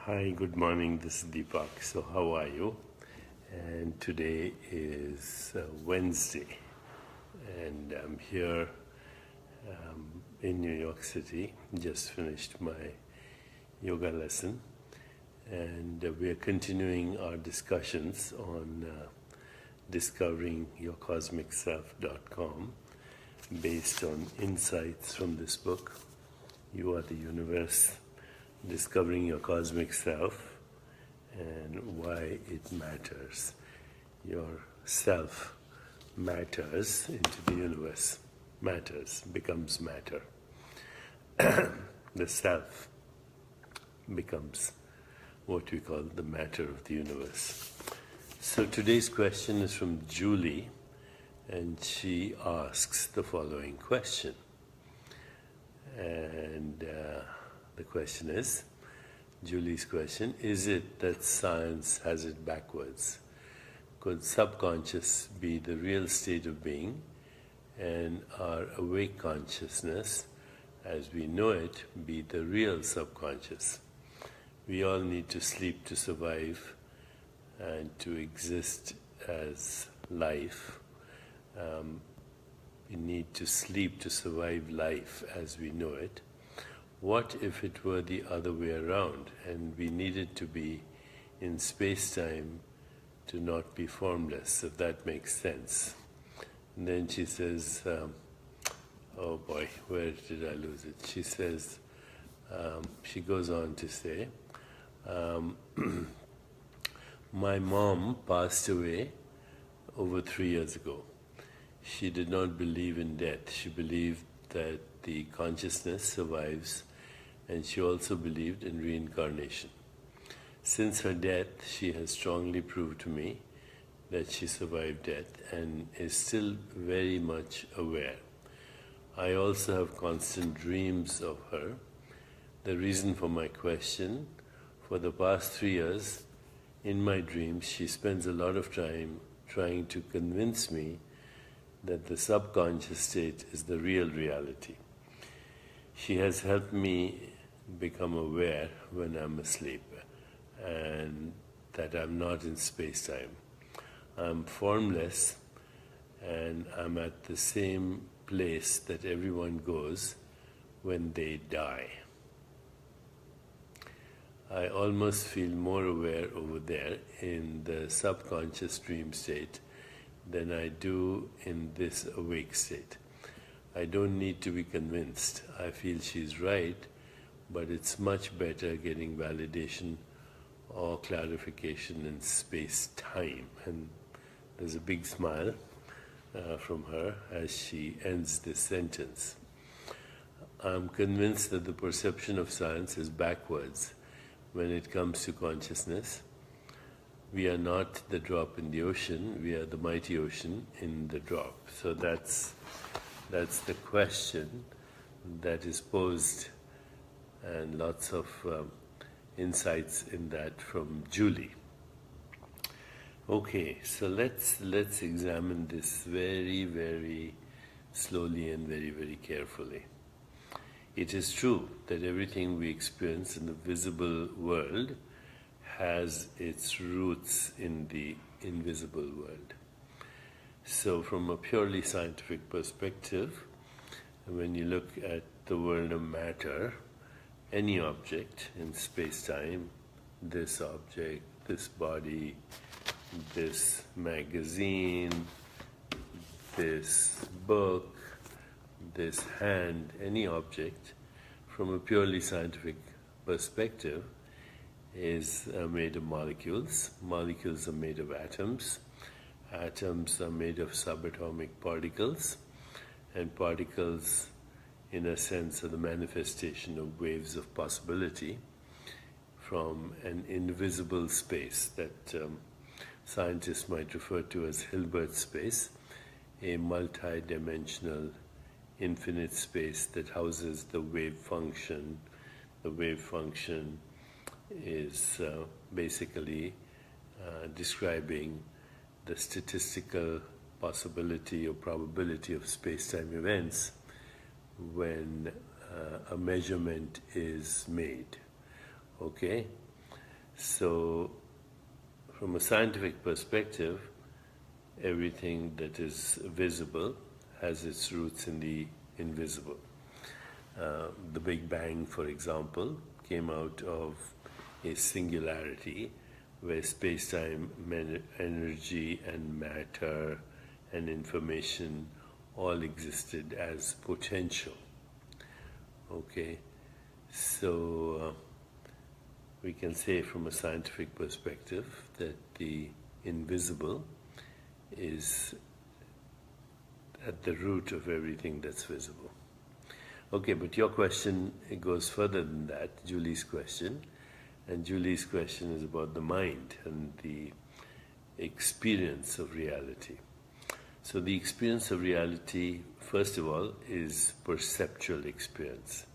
Hi, good morning. This is Deepak. So, how are you? And today is Wednesday, and I'm here in New York City. Just finished my yoga lesson, and we are continuing our discussions on discoveringyourcosmicself.com based on insights from this book. You are the universe. Discovering your cosmic self and why it matters. Your self matters into the universe. Matters, becomes matter. The self becomes what we call the matter of the universe. So today's question is from Julie, and she asks the following question. And the question is, Julie's question, is it that science has it backwards? Could subconscious be the real state of being, and our awake consciousness, as we know it, be the real subconscious? We all need to sleep to survive and to exist as life. We need to sleep to survive life as we know it. What if it were the other way around and we needed to be in space-time to not be formless, if that makes sense? And then she says, oh boy, where did I lose it? She says, she goes on to say, my mom passed away over 3 years ago. She did not believe in death. She believed that the consciousness survives, and she also believed in reincarnation. Since her death, she has strongly proved to me that she survived death and is still very much aware. I also have constant dreams of her. The reason for my question, for the past 3 years, in my dreams, she spends a lot of time trying to convince me that the subconscious state is the real reality. She has helped me become aware when I'm asleep and that I'm not in space-time. I'm formless and I'm at the same place that everyone goes when they die. I almost feel more aware over there in the subconscious dream state than I do in this awake state. I don't need to be convinced. I feel she's right, but it's much better getting validation or clarification in space-time. And there's a big smile from her as she ends this sentence. I'm convinced that the perception of science is backwards when it comes to consciousness. We are not the drop in the ocean, we are the mighty ocean in the drop. So that's the question that is posed, and lots of insights in that from Julie. Okay, so let's examine this very, very slowly and very, very carefully. It is true that everything we experience in the visible world has its roots in the invisible world. So from a purely scientific perspective, when you look at the world of matter, any object in space-time, this object, this body, this magazine, this book, this hand, any object, from a purely scientific perspective, is made of molecules. Molecules are made of atoms. Atoms are made of subatomic particles, and particles, in a sense, are the manifestation of waves of possibility from an invisible space that scientists might refer to as Hilbert space, a multi-dimensional infinite space that houses the wave function. The wave function is basically describing the statistical possibility or probability of space-time events when a measurement is made. Okay? So, from a scientific perspective, everything that is visible has its roots in the invisible. The Big Bang, for example, came out of a singularity where space-time, energy and matter and information all existed as potential. Okay, so we can say from a scientific perspective that the invisible is at the root of everything that's visible. Okay, but your question, it goes further than that, Julie's question. And Julie's question is about the mind and the experience of reality. So the experience of reality, first of all, is perceptual experience.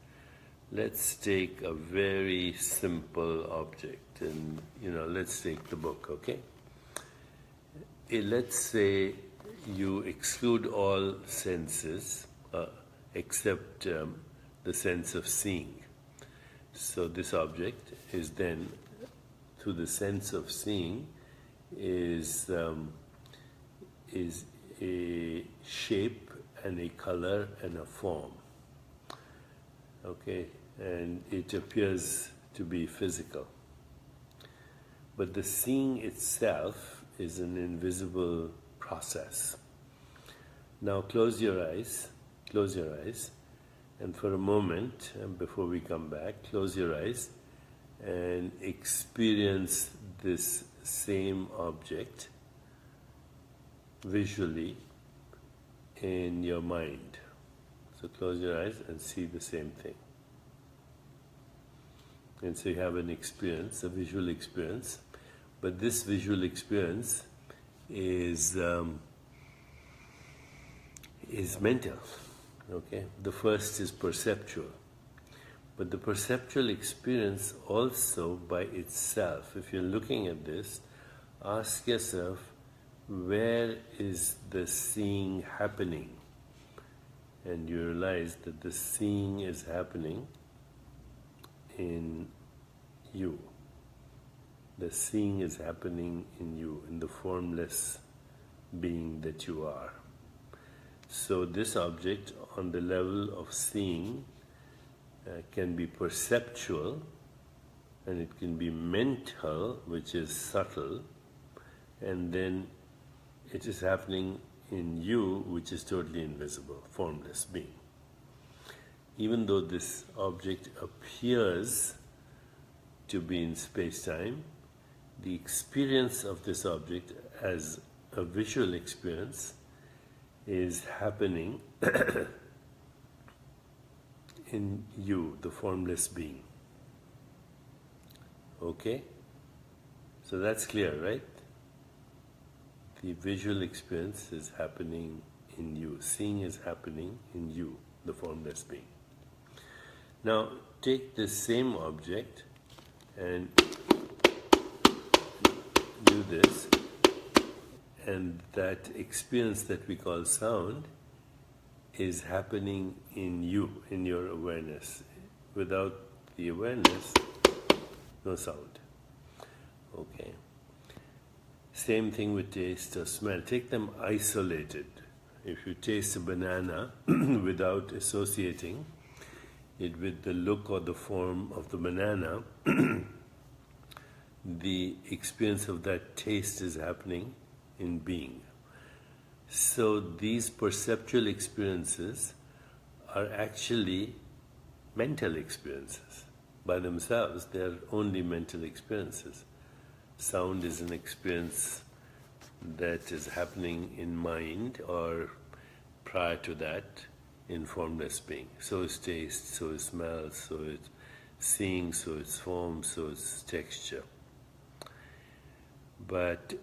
Let's take a very simple object and, let's take the book, okay? Let's say you exclude all senses except the sense of seeing. So this object is then, through the sense of seeing, is a shape and a color and a form. Okay, and it appears to be physical. But the seeing itself is an invisible process. Now close your eyes, and for a moment, before we come back, close your eyes and experience this same object visually in your mind. So close your eyes and see the same thing. And so you have an experience, a visual experience, but this visual experience is mental. Okay, the first is perceptual, but the perceptual experience also by itself, if you're looking at this, ask yourself, where is the seeing happening? And you realize that the seeing is happening in you. The seeing is happening in you, in the formless being that you are. So this object on the level of seeing can be perceptual, and it can be mental, which is subtle, and then it is happening in you, which is totally invisible, formless being. Even though this object appears to be in space-time, the experience of this object as a visual experience is happening in you, the formless being. Okay? So that's clear, right? The visual experience is happening in you. Seeing is happening in you, the formless being. Now, take this same object and do this, and that experience that we call sound is happening in you, in your awareness. Without the awareness, no sound. Okay. Same thing with taste or smell. Take them isolated. If you taste a banana without associating it with the look or the form of the banana, the experience of that taste is happening in being. So these perceptual experiences are actually mental experiences. By themselves, they are only mental experiences. Sound is an experience that is happening in mind, or prior to that, in formless being. So is taste, so is smell, so is seeing, so is form, so is texture. But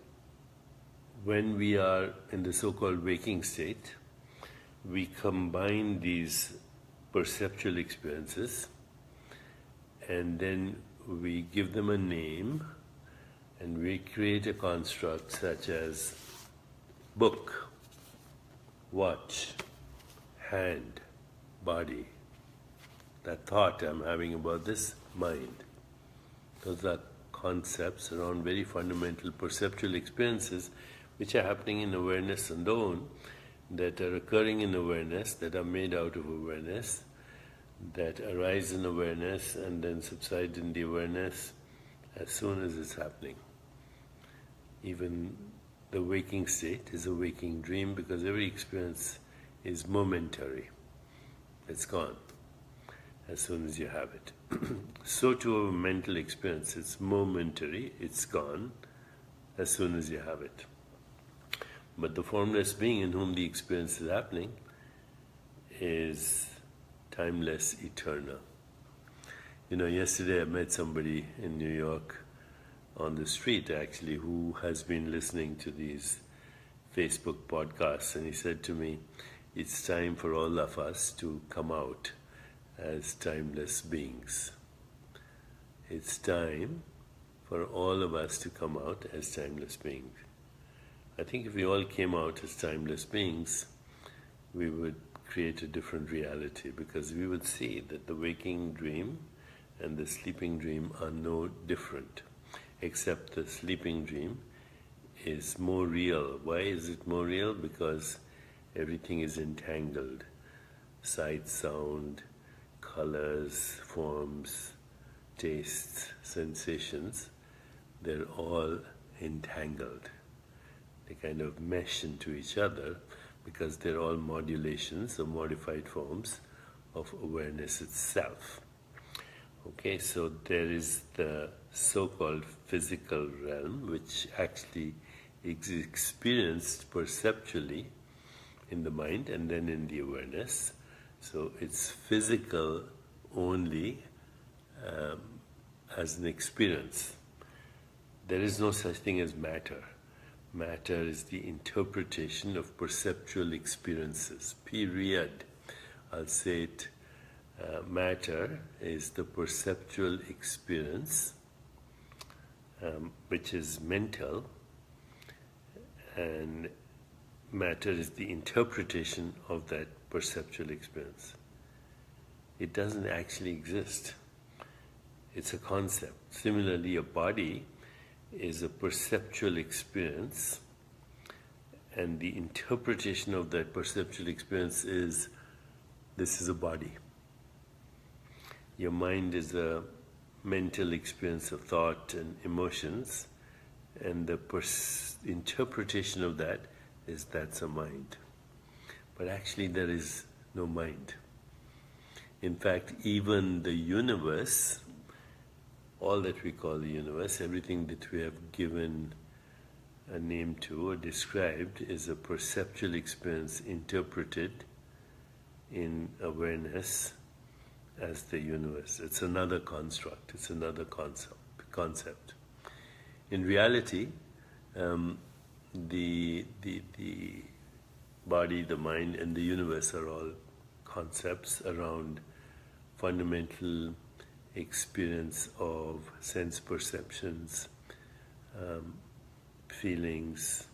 when we are in the so-called waking state, we combine these perceptual experiences and then we give them a name and we create a construct such as book, watch, hand, body. That thought I'm having about this, mind. Those are concepts, around very fundamental perceptual experiences which are happening in awareness alone, that are occurring in awareness, that are made out of awareness, that arise in awareness and then subside in the awareness as soon as it's happening. Even the waking state is a waking dream, because every experience is momentary. It's gone as soon as you have it. So too a mental experience, it's momentary, it's gone as soon as you have it. But the formless being in whom the experience is happening is timeless, eternal. Yesterday I met somebody in New York on the street, actually, who has been listening to these Facebook podcasts, and he said to me, it's time for all of us to come out as timeless beings. It's time for all of us to come out as timeless beings. I think if we all came out as timeless beings, we would create a different reality, because we would see that the waking dream and the sleeping dream are no different, except the sleeping dream is more real. Why is it more real? Because everything is entangled. Sight, sound, colors, forms, tastes, sensations, they're all entangled. They kind of mesh into each other because they're all modulations or modified forms of awareness itself. Okay, so there is the so-called physical realm, which actually is experienced perceptually in the mind and then in the awareness. So it's physical only as an experience. There is no such thing as matter. Matter is the interpretation of perceptual experiences, period. I'll say it. Matter is the perceptual experience, which is mental, and matter is the interpretation of that perceptual experience. It doesn't actually exist. It's a concept. Similarly, a body is a perceptual experience, and the interpretation of that perceptual experience is, this is a body. Your mind is a mental experience of thought and emotions, and the interpretation of that is, that's a mind. But actually there is no mind. In fact, even the universe, all that we call the universe, everything that we have given a name to or described, is a perceptual experience interpreted in awareness as the universe. It's another construct, it's another concept. In reality, the body, the mind, and the universe are all concepts around fundamental experience of sense perceptions, feelings,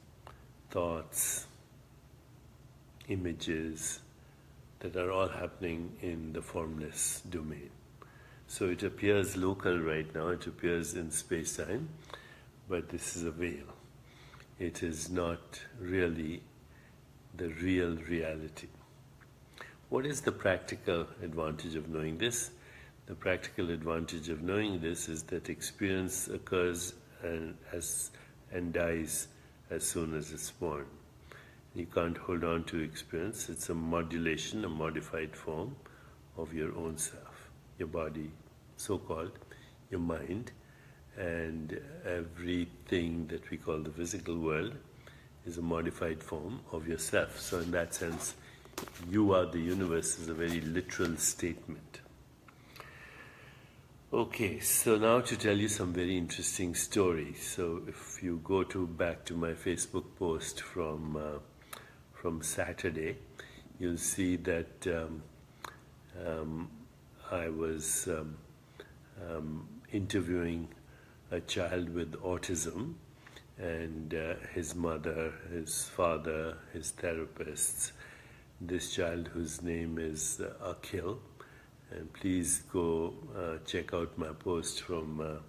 thoughts, images that are all happening in the formless domain. So it appears local right now, it appears in space-time, but this is a veil. It is not really the real reality. What is the practical advantage of knowing this? The practical advantage of knowing this is that experience occurs and dies as soon as it's born. You can't hold on to experience. It's a modulation, a modified form of your own self, your body, so-called, your mind, and everything that we call the physical world is a modified form of yourself. So in that sense, you are the universe is a very literal statement. Okay, so now to tell you some very interesting stories. So if you go back to my Facebook post from Saturday, you'll see that I was interviewing a child with autism, and his mother, his father, his therapists, this child whose name is Akhil. And please go check out my post from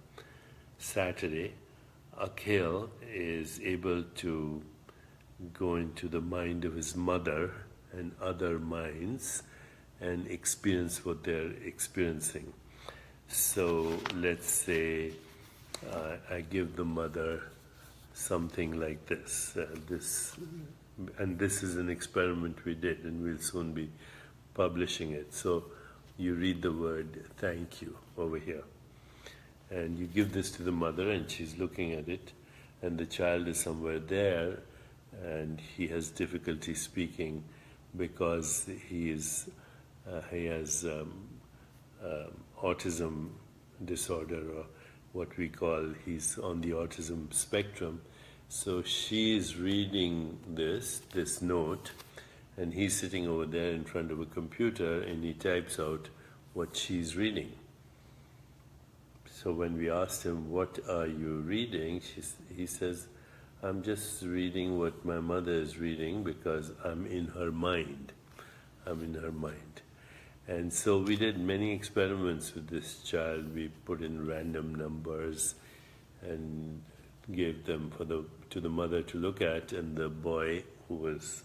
Saturday, Akhil is able to go into the mind of his mother and other minds and experience what they're experiencing. So let's say I give the mother something like this. This is an experiment we did, and we'll soon be publishing it. So you read the word "thank you" over here, and you give this to the mother, and she's looking at it, and the child is somewhere there, and he has difficulty speaking because he has autism disorder, or what we call, he's on the autism spectrum. So she is reading this note, and he's sitting over there in front of a computer, and he types out what she's reading. So when we asked him, "What are you reading?" he says, "I'm just reading what my mother is reading because I'm in her mind. I'm in her mind." And so we did many experiments with this child. We put in random numbers and gave them to the mother to look at, and the boy who was,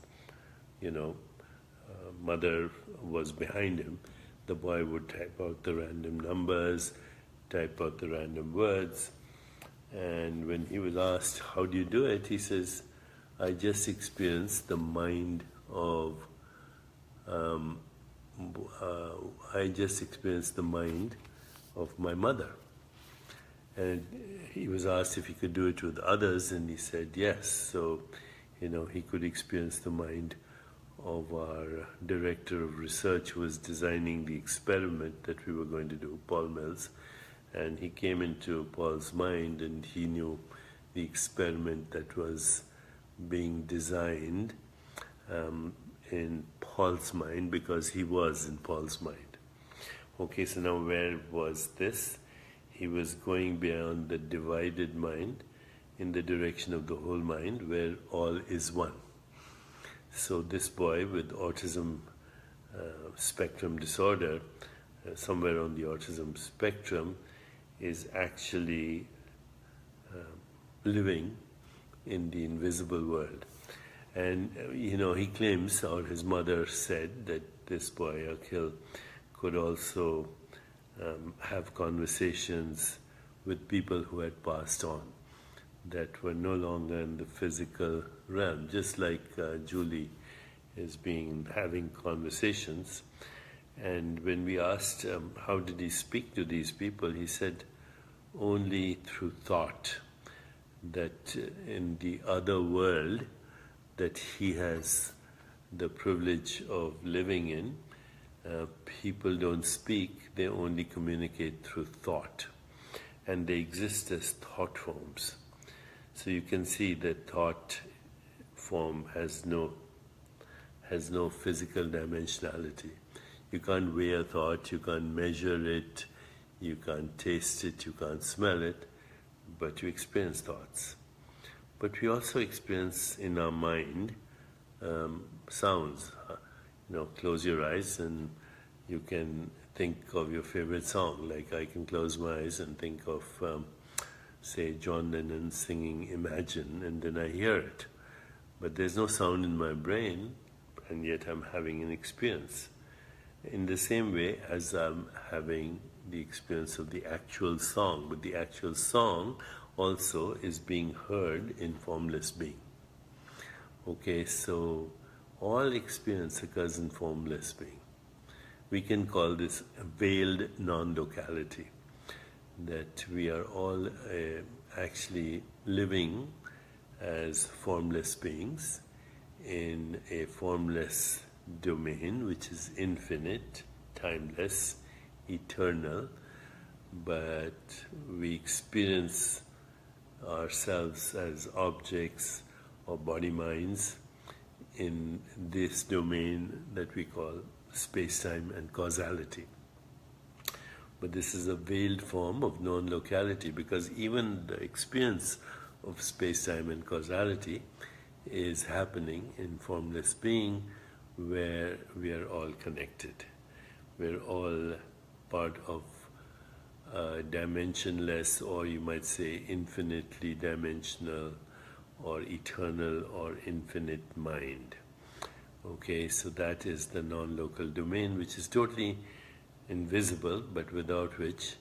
mother was behind him, the boy would type out the random numbers, type out the random words, and when he was asked, "How do you do it?" he says, "I just experience the mind of my mother." And he was asked if he could do it with others, and he said yes. So, he could experience the mind of our director of research who was designing the experiment that we were going to do, Paul Mills. And he came into Paul's mind, and he knew the experiment that was being designed in Paul's mind, because he was in Paul's mind. Okay, so now where was this? He was going beyond the divided mind in the direction of the whole mind, where all is one. So this boy with autism spectrum disorder, somewhere on the autism spectrum, is actually living in the invisible world. And, he claims, or his mother said, that this boy, Akhil, could also have conversations with people who had passed on, that were no longer in the physical realm, just like Julie is having conversations. And when we asked how did he speak to these people, he said only through thought, that in the other world that he has the privilege of living in, people don't speak, they only communicate through thought, and they exist as thought forms. So you can see that thought form has no physical dimensionality. You can't weigh a thought, you can't measure it, you can't taste it, you can't smell it, but you experience thoughts. But we also experience in our mind sounds. Close your eyes and you can think of your favorite song. Like I can close my eyes and think of, say, John Lennon singing Imagine, and then I hear it. But there's no sound in my brain, and yet I'm having an experience. In the same way as I'm having the experience of the actual song, but the actual song also is being heard in formless being. Okay, so all experience occurs in formless being. We can call this a veiled non-locality, that we are all actually living as formless beings in a formless domain which is infinite, timeless, eternal, but we experience ourselves as objects or body minds in this domain that we call space-time and causality. But this is a veiled form of non-locality, because even the experience of space-time and causality is happening in formless being, where we are all connected. We're all part of dimensionless, or you might say infinitely dimensional, or eternal, or infinite mind. Okay, so that is the non-local domain, which is totally invisible, but without which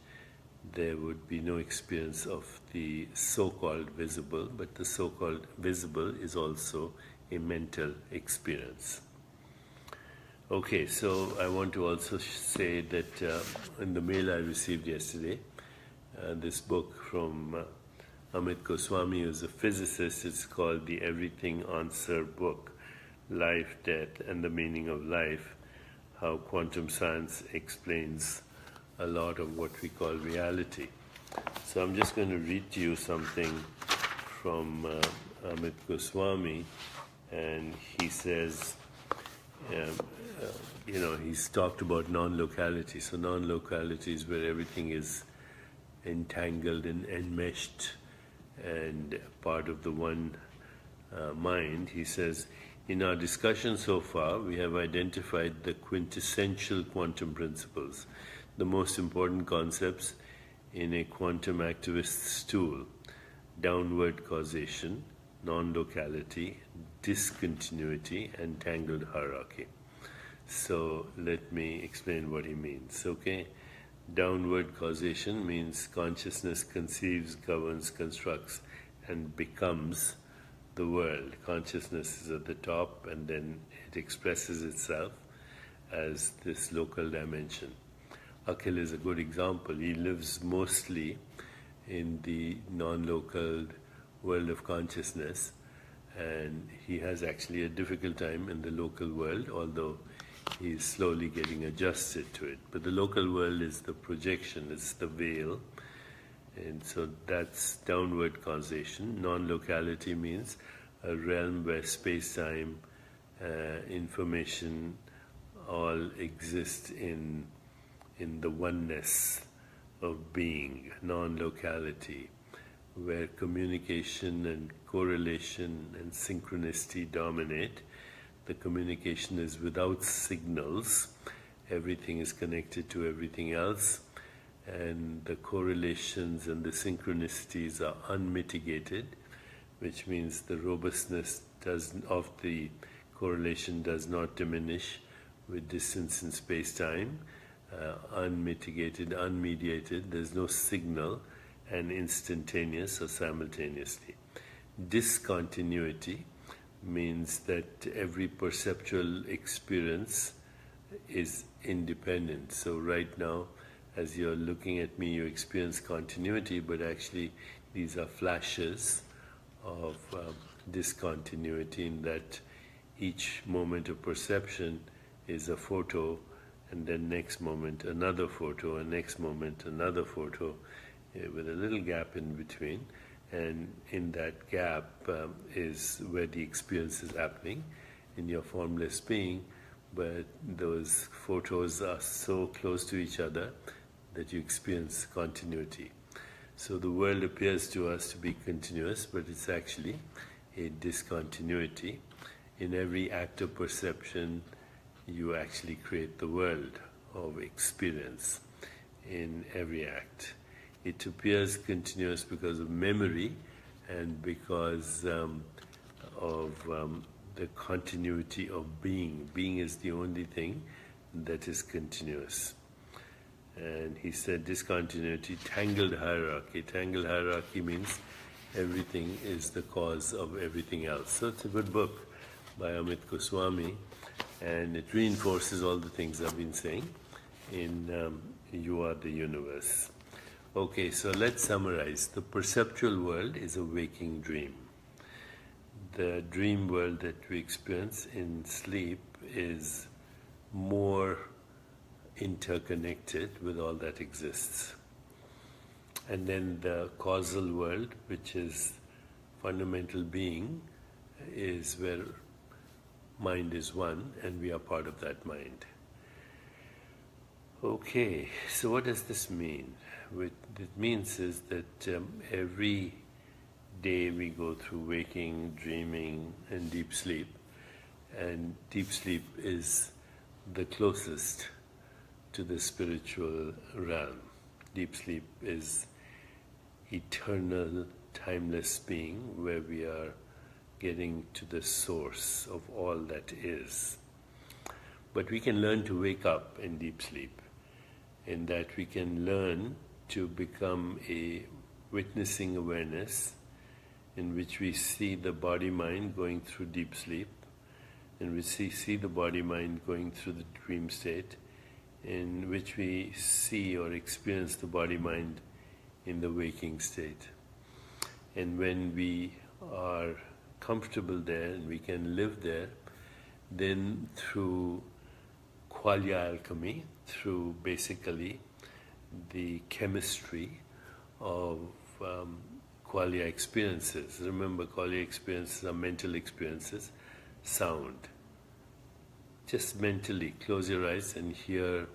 there would be no experience of the so-called visible, but the so-called visible is also a mental experience. Okay, so I want to also say that in the mail I received yesterday, this book from Amit Goswami, who's a physicist, it's called The Everything Answer Book, Life, Death, and the Meaning of Life, how quantum science explains a lot of what we call reality. So I'm just going to read to you something from Amit Goswami, and he says, he's talked about non-locality. So non-locality is where everything is entangled and enmeshed and part of the one mind. He says, in our discussion so far, we have identified the quintessential quantum principles, the most important concepts in a quantum activist's tool: downward causation, non-locality, discontinuity, and tangled hierarchy. So let me explain what he means, okay? Downward causation means consciousness conceives, governs, constructs, and becomes the world. Consciousness is at the top, and then it expresses itself as this local dimension. Akhil is a good example. He lives mostly in the non-local world of consciousness, and he has actually a difficult time in the local world, although he's slowly getting adjusted to it. But the local world is the projection, it's the veil, and so that's downward causation. Non-locality means a realm where space-time, information all exist in the oneness of being. Non-locality, where communication and correlation and synchronicity dominate. The communication is without signals. Everything is connected to everything else, and the correlations and the synchronicities are unmitigated, which means the robustness of the correlation does not diminish with distance in space-time. Unmitigated, unmediated, there's no signal, and instantaneous or simultaneously. Discontinuity means that every perceptual experience is independent. So right now, as you're looking at me, you experience continuity, but actually these are flashes of discontinuity, in that each moment of perception is a photo, and then next moment another photo, and next moment another photo, with a little gap in between. And in that gap is where the experience is happening in your formless being, but those photos are so close to each other that you experience continuity. So the world appears to us to be continuous, but it's actually a discontinuity. In every act of perception, you actually create the world of experience in every act. It appears continuous because of memory and because of the continuity of being. Being is the only thing that is continuous. And he said discontinuity, tangled hierarchy. Tangled hierarchy means everything is the cause of everything else. So it's a good book by Amit Goswami, and it reinforces all the things I've been saying in You Are the Universe. Okay, so let's summarize. The perceptual world is a waking dream. The dream world that we experience in sleep is more interconnected with all that exists. And then the causal world, which is fundamental being, is where mind is one, and we are part of that mind. Okay, so what does this mean? What it means is that every day we go through waking, dreaming, and deep sleep is the closest to the spiritual realm. Deep sleep is eternal, timeless being, where we are getting to the source of all that is. But we can learn to wake up in deep sleep, in that we can learn to become a witnessing awareness in which we see the body-mind going through deep sleep, in which we see the body-mind going through the dream state, in which we see or experience the body-mind in the waking state. And when we are comfortable there and we can live there, then through qualia alchemy, through basically the chemistry of qualia experiences. Remember, qualia experiences are mental experiences. Sound. Just mentally close your eyes and hear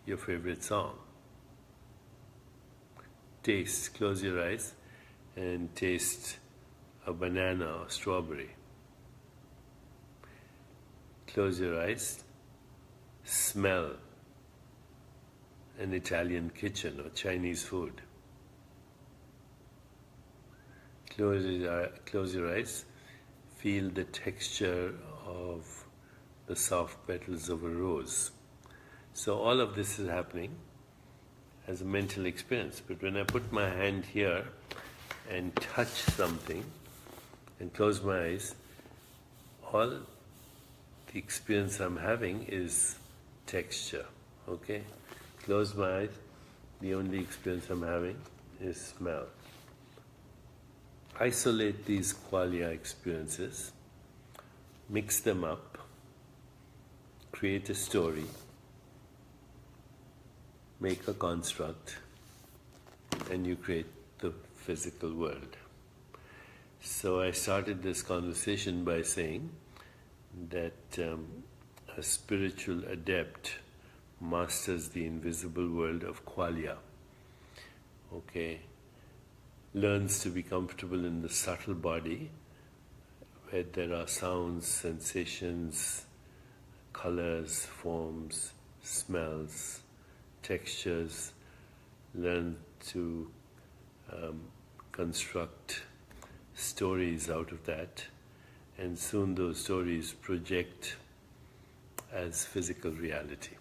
your favorite song. Taste. Close your eyes and taste a banana or strawberry. Close your eyes. Smell an Italian kitchen or Chinese food. Close your eyes. Feel the texture of the soft petals of a rose. So all of this is happening as a mental experience. But when I put my hand here and touch something and close my eyes, all the experience I'm having is texture. Okay? Close my eyes, the only experience I'm having is smell. Isolate these qualia experiences, mix them up, create a story, make a construct, and you create the physical world. So I started this conversation by saying that a spiritual adept masters the invisible world of qualia. Okay? Learns to be comfortable in the subtle body, where there are sounds, sensations, colors, forms, smells, textures. Learn to construct stories out of that, and soon those stories project as physical reality.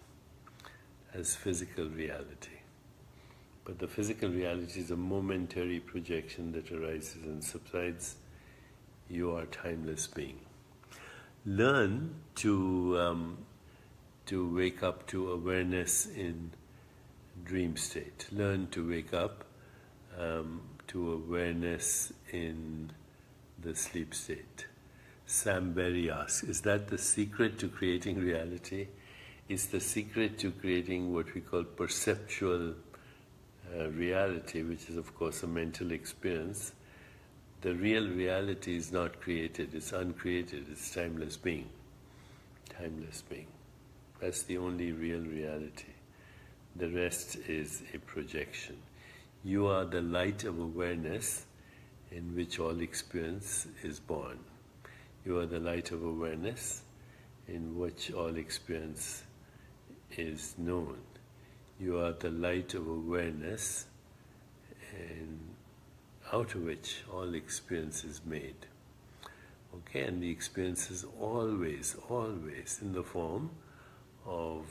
But the physical reality is a momentary projection that arises and subsides. You are a timeless being. Learn to wake up to awareness in dream state. Learn to wake up to awareness in the sleep state. Sam Berry asks, is that the secret to creating reality? Is the secret to creating what we call perceptual reality, which is of course a mental experience. The real reality is not created, it's uncreated, it's timeless being. Timeless being. That's the only real reality. The rest is a projection. You are the light of awareness in which all experience is born. You are the light of awareness in which all experience is known. You are the light of awareness and out of which all experience is made. Okay, and the experience is always in the form of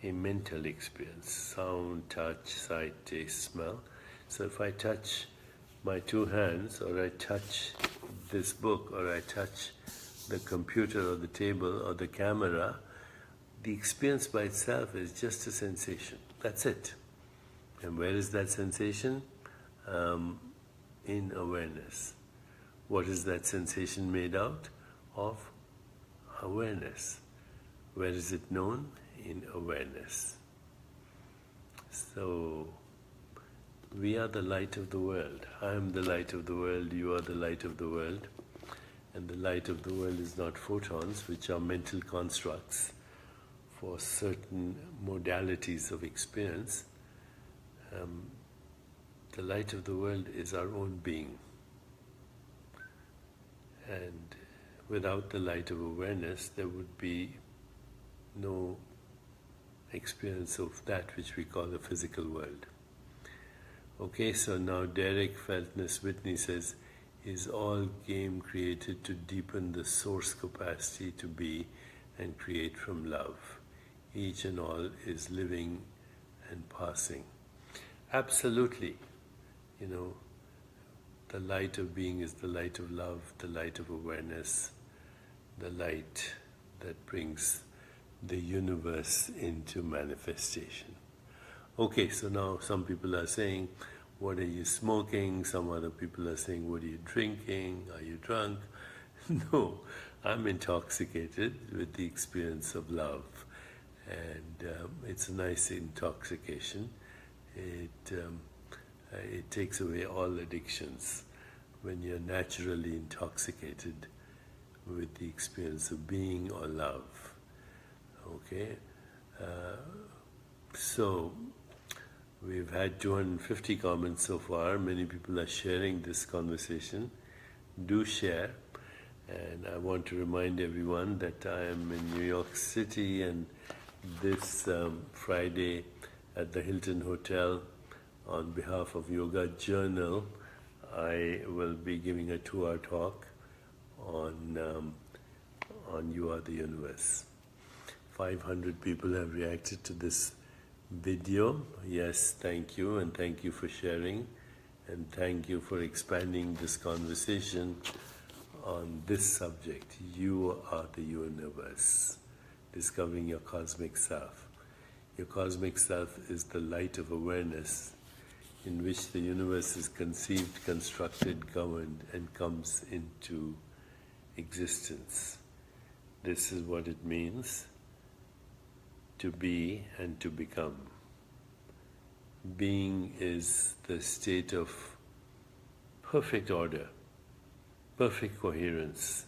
a mental experience. Sound, touch, sight, taste, smell. So if I touch my two hands, or I touch this book, or I touch the computer or the table or the camera, the experience by itself is just a sensation. That's it. And where is that sensation? In awareness. What is that sensation made out of? Awareness. Where is it known? In awareness. So, we are the light of the world. I am the light of the world, you are the light of the world. And the light of the world is not photons, which are mental constructs for certain modalities of experience. The light of the world is our own being. And without the light of awareness, there would be no experience of that which we call the physical world. Okay, so now Derek Feltness Whitney says, is all game created to deepen the source capacity to be and create from love? Each and all is living and passing. Absolutely. You know, the light of being is the light of love, the light of awareness, the light that brings the universe into manifestation. Okay, so now some people are saying, what are you smoking? Some other people are saying, what are you drinking? Are you drunk? No, I'm intoxicated with the experience of love. And it's a nice intoxication. It takes away all addictions when you're naturally intoxicated with the experience of being or love. Okay? So, we've had 250 comments so far. Many people are sharing this conversation. Do share. And I want to remind everyone that I am in New York City, and this Friday at the Hilton Hotel, on behalf of Yoga Journal, I will be giving a 2-hour talk on You Are the Universe. 500 people have reacted to this video. Yes, thank you, and thank you for sharing, and thank you for expanding this conversation on this subject. You are the universe, discovering your cosmic self. Your cosmic self is the light of awareness in which the universe is conceived, constructed, governed, and comes into existence. This is what it means to be and to become. Being is the state of perfect order, perfect coherence.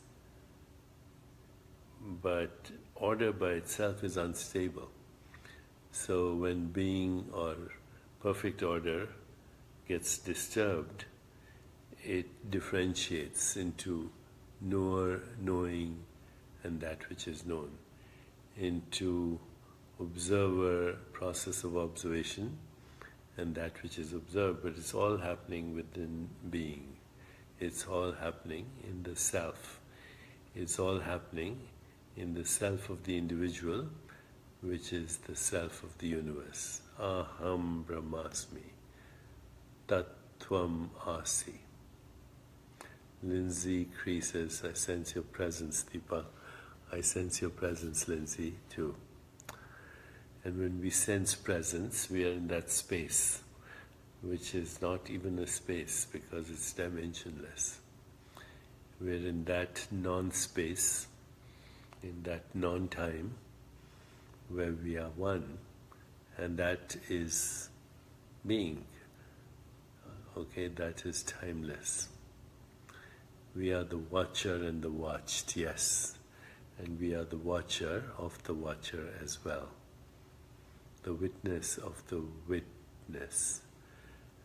But order by itself is unstable. So when being or perfect order gets disturbed, it differentiates into knower, knowing, and that which is known, into observer, process of observation, and that which is observed. But it's all happening within being. It's all happening in the self. It's all happening in the self of the individual, which is the self of the universe. Aham Brahmasmi, Tattvam Asi. Lindsay Cree says, I sense your presence, Deepak. I sense your presence, Lindsay, too. And when we sense presence, we are in that space, which is not even a space because it's dimensionless. We're in that non-space, in that non-time, where we are one, and that is being. Okay, that is timeless. We are the watcher and the watched, yes. And we are the watcher of the watcher as well. The witness of the witness.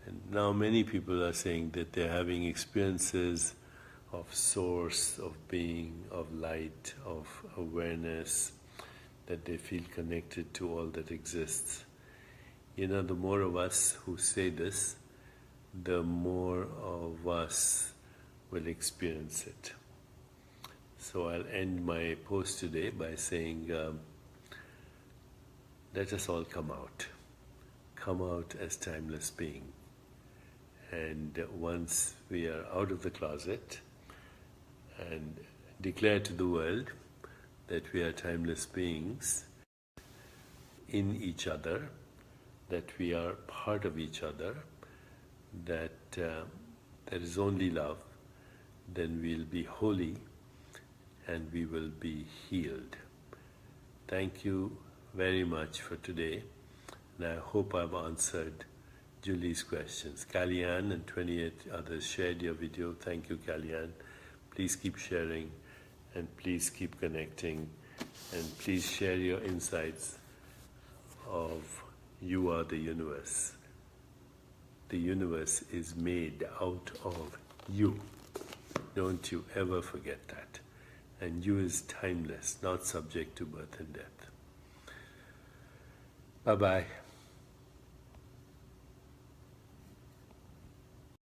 And now many people are saying that they're having experiences of source, of being, of light, of awareness, that they feel connected to all that exists. You know, the more of us who say this, the more of us will experience it. So I'll end my post today by saying, let us all come out as timeless being. And once we are out of the closet and declare to the world that we are timeless beings in each other, that we are part of each other, that there is only love, then we'll be holy and we will be healed. Thank you very much for today, and I hope I've answered Julie's questions. Kalyan and 28 others shared your video. Thank you, Kalyan. Please keep sharing, and please keep connecting, and please share your insights of You Are the Universe. The universe is made out of you. Don't you ever forget that. And you is timeless, not subject to birth and death. Bye-bye.